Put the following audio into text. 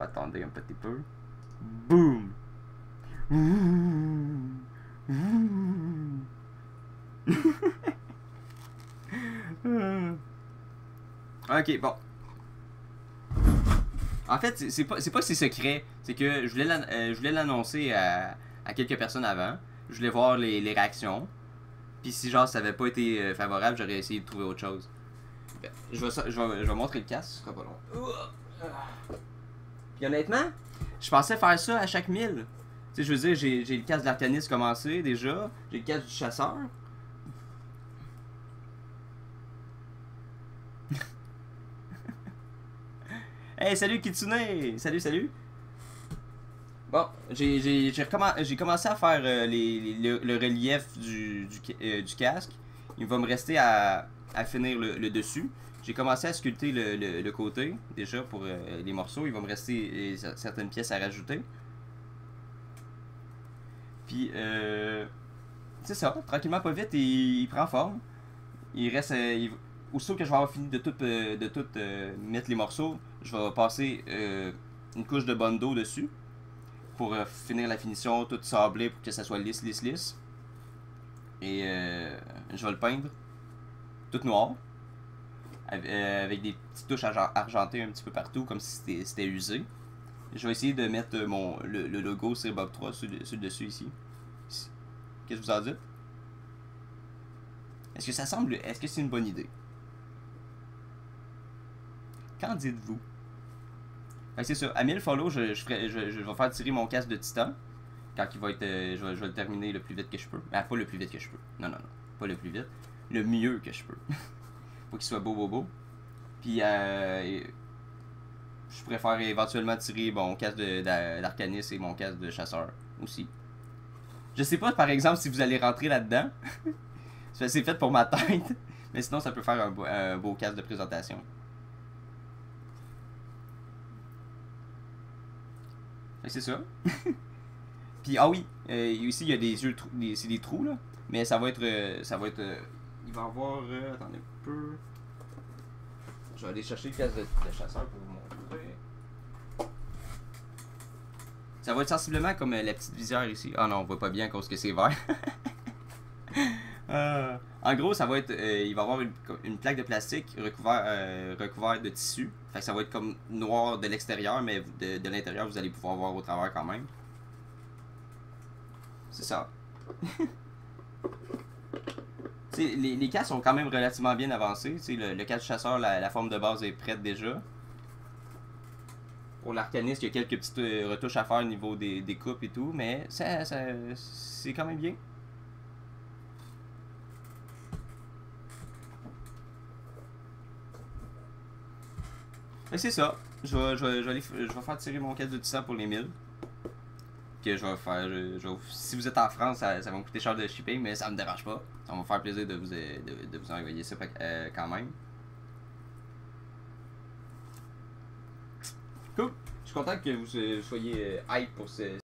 Attendez un petit peu. Boum! Ok, bon. En fait, c'est pas que c'est secret. C'est que je voulais l'annoncer à quelques personnes avant. Je voulais voir les réactions. Puis si genre ça avait pas été favorable, j'aurais essayé de trouver autre chose. Ben, je vais montrer le casque, ce sera pas long. Puis honnêtement, je pensais faire ça à chaque 1000. Tu sais, je veux dire, j'ai le casque de l'arcaniste commencé déjà. J'ai le casque du chasseur. Hey, salut Kitsune! Salut, salut! Bon, j'ai commencé à faire le relief du casque. Il va me rester à finir le dessus. J'ai commencé à sculpter le côté, déjà, pour les morceaux. Il va me rester certaines pièces à rajouter. Puis, c'est ça, tranquillement, pas vite, il prend forme. Il reste. Aussitôt que je vais avoir fini de tout mettre les morceaux, je vais passer une couche de bondo dessus pour finir la finition, tout sablé pour que ça soit lisse, lisse, lisse. Et je vais le peindre tout noir avec des petites touches argentées un petit peu partout, comme si c'était usé. Je vais essayer de mettre le logo Bob 3 sur le dessus ici. Qu'est-ce que vous en dites? Est-ce que ça semble. Est-ce que c'est une bonne idée? Qu'en dites-vous? C'est ça. À 1000 follow, je vais faire tirer mon casque de titan. Quand il va être. Je vais le terminer le plus vite que je peux. Ah, pas le plus vite que je peux. Non, non, non. Pas le plus vite. Le mieux que je peux. Faut qu'il soit beau, beau, beau. Puis, je préfère éventuellement tirer mon casque d'arcaniste et mon casque de chasseur aussi. Je sais pas, par exemple, si vous allez rentrer là-dedans. C'est fait pour ma tête. Mais sinon, ça peut faire un beau casque de présentation. C'est ça. Puis, ah oui, ici, il y a des yeux, c'est des trous, là. Mais ça va être. Il va y avoir. Attendez un peu. Je vais aller chercher le casque de chasseur pour vous montrer. Ça va être sensiblement comme la petite visière ici. Ah non, on voit pas bien à cause que c'est vert. En gros, ça va être. Il va y avoir une plaque de plastique recouverte de tissu. Fait que ça va être comme noir de l'extérieur, mais de l'intérieur, vous allez pouvoir voir au travers quand même. C'est ça. Les casques sont quand même relativement bien avancés. Le casque chasseur, la forme de base est prête déjà. Pour l'arcaniste, il y a quelques petites retouches à faire au niveau des coupes et tout, mais c'est quand même bien. C'est ça. Je vais faire tirer mon casque de titan pour les 1000. Que je vais faire. Si vous êtes en France, ça va me coûter cher de shipping, mais ça me dérange pas. Ça va me faire plaisir de vous envoyer ça quand même. Cool. Je suis content que vous soyez hype pour ce